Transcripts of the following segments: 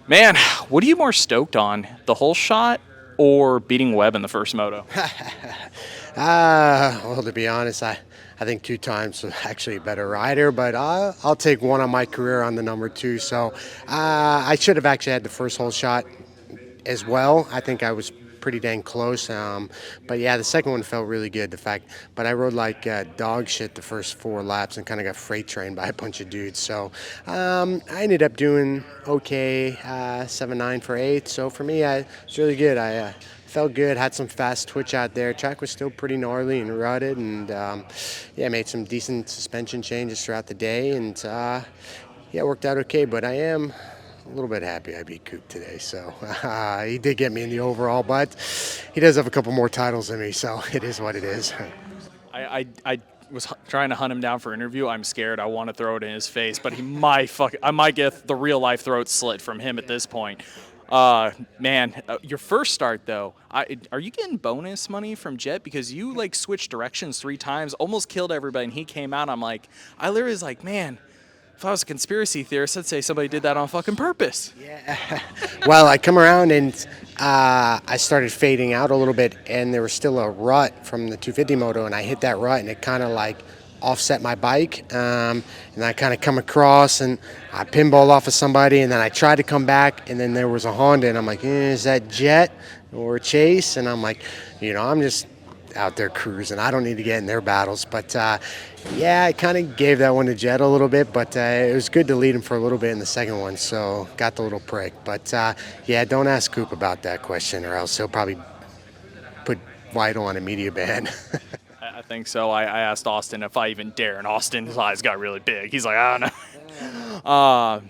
Man, what are you more stoked on, the whole shot or beating Webb in the first moto? Well, to be honest, I think 2 times was actually a better rider, but I'll take one on my career on the number 2. So I should have actually had the first hole shot as well. I think I was pretty dang close. But yeah, the second one felt really good. But I rode like dog shit the first 4 laps and kind of got freight trained by a bunch of dudes. So I ended up doing okay, 7-9 for 8. So for me, it's really good. I felt good, had some fast twitch out there. Track was still pretty gnarly and rutted, and yeah, made some decent suspension changes throughout the day, and yeah, it worked out okay. But I am a little bit happy I beat Coop today. So he did get me in the overall, but he does have a couple more titles than me, so it is what it is. I was trying to hunt him down for an interview. I'm scared. I want to throw it in his face, but I might get the real life throat slit from him at this point. Man, your first start though, are you getting bonus money from Jet because you like switched directions 3 times, almost killed everybody, and he came out? I literally was like, man, if I was a conspiracy theorist, I'd say somebody did that on fucking purpose. Yeah. Well, I come around and I started fading out a little bit, and there was still a rut from the 250 moto, and I hit that rut, and it kind of like offset my bike, and I kind of come across, and I pinball off of somebody, and then I tried to come back, and then there was a Honda, and I'm like, is that Jet or Chase? And I'm like, I'm just out there cruising. I don't need to get in their battles. But yeah, I kind of gave that one to Jet a little bit, but it was good to lead him for a little bit in the second one, so got the little prick. But yeah, don't ask Coop about that question, or else he'll probably put Vital on a media ban. I think so. I asked Austin if I even dare, and Austin's eyes got really big. He's like, I don't know.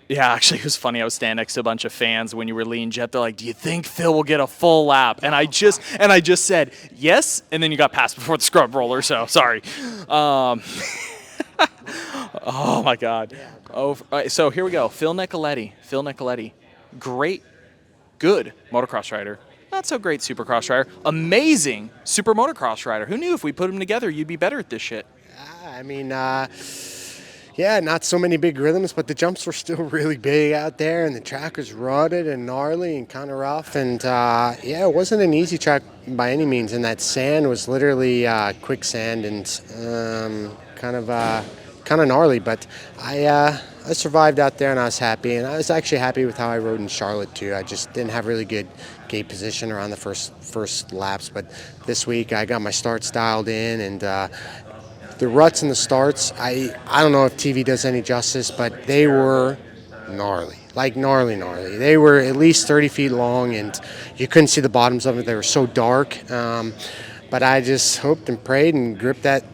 Yeah, actually, it was funny. I was standing next to a bunch of fans when you were leading Jet. They're like, "Do you think Phil will get a full lap?" And I just said yes, and then you got passed before the scrub roller. So sorry. Oh my God. Oh, so here we go. Phil Nicoletti, great, good motocross rider. Not so great supercross rider. Amazing super motocross rider. Who knew if we put them together, you'd be better at this shit? I mean, yeah, not so many big rhythms, but the jumps were still really big out there, and the track was rutted and gnarly and kind of rough. And yeah, it wasn't an easy track by any means, and that sand was literally quicksand and kind of gnarly. But I survived out there, and I was happy. And I was actually happy with how I rode in Charlotte too. I just didn't have really good gate position around the first laps, but this week I got my starts dialed in, and the ruts and the starts, I don't know if TV does any justice, but they were gnarly, like gnarly. They were at least 30 feet long, and you couldn't see the bottoms of it. They were so dark. But I just hoped and prayed and gripped that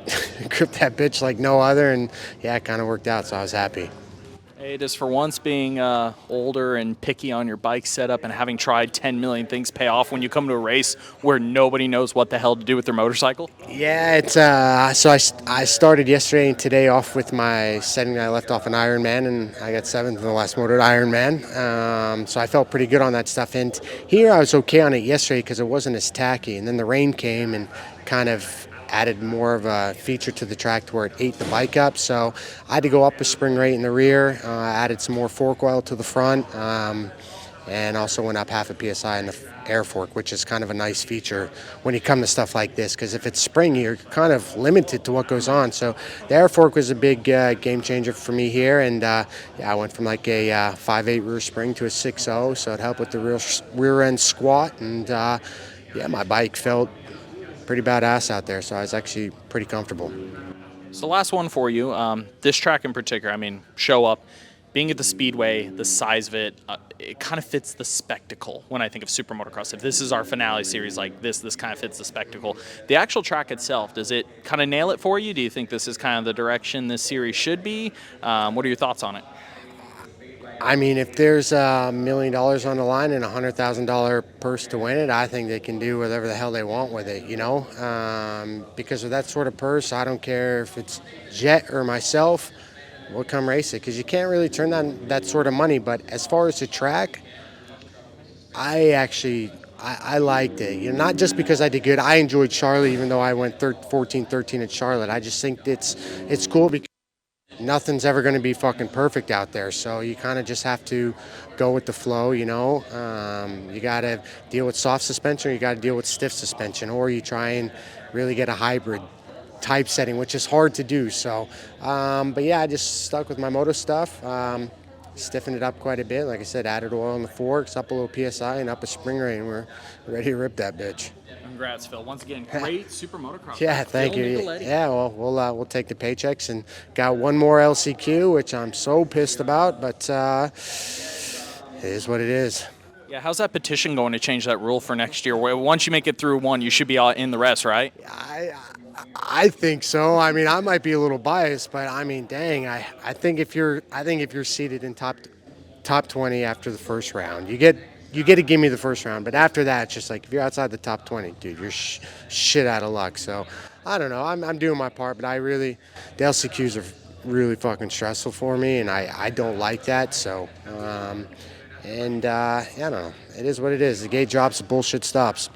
bitch like no other, and yeah, it kind of worked out, so I was happy. Hey, just for once being older and picky on your bike setup and having tried 10 million things pay off when you come to a race where nobody knows what the hell to do with their motorcycle? Yeah, it's so I started yesterday and today off with my setting that I left off an Ironman, and I got 7th in the last moto Ironman. So I felt pretty good on that stuff. And here I was okay on it yesterday because it wasn't as tacky. And then the rain came and kind of added more of a feature to the track to where it ate the bike up. So I had to go up a spring rate in the rear, added some more fork oil to the front, and also went up half a PSI in the air fork, which is kind of a nice feature when you come to stuff like this, because if it's spring, you're kind of limited to what goes on. So the air fork was a big game changer for me here, and yeah, I went from like a 5.8 rear spring to a 6.0, so it helped with the rear end squat, and yeah, my bike felt pretty badass out there, so I was actually pretty comfortable. So last one for you, this track in particular, I mean, show up, being at the Speedway, the size of it, it kind of fits the spectacle when I think of Super Motocross. If this is our finale series like this kind of fits the spectacle. The actual track itself, does it kind of nail it for you? Do you think this is kind of the direction this series should be? What are your thoughts on it? I mean, if there's $1 million on the line and a $100,000 purse to win it, I think they can do whatever the hell they want with it, because of that sort of purse, I don't care if it's Jet or myself, we'll come race it, because you can't really turn down that sort of money. But as far as the track, I liked it. Not just because I did good. I enjoyed Charlotte, even though I went 14-13 at Charlotte. I just think it's cool because nothing's ever going to be fucking perfect out there. So you kind of just have to go with the flow, you know. You got to deal with soft suspension, or you got to deal with stiff suspension, or you try and really get a hybrid typesetting, which is hard to do. So, but yeah, I just stuck with my moto stuff. Stiffened it up quite a bit. Like I said, added oil in the forks, up a little PSI, and up a spring rate, and we're ready to rip that bitch. Congrats, Phil. Once again, great SuperMotocross. Yeah, thank Phil you. Nicoletti. Yeah, well, we'll take the paychecks, and got one more LCQ, which I'm so pissed about, but it is what it is. Yeah, how's that petition going to change that rule for next year? Where once you make it through one, you should be in the rest, right? I think so. I mean, I might be a little biased, but I mean, dang, I think if you're seated in top 20 after the first round, you get to give me the first round. But after that, it's just like if you're outside the top 20, dude, you're shit out of luck. So I don't know. I'm doing my part, but the LCQs are really fucking stressful for me, and I don't like that. So I don't know. It is what it is. The gate drops, the bullshit stops.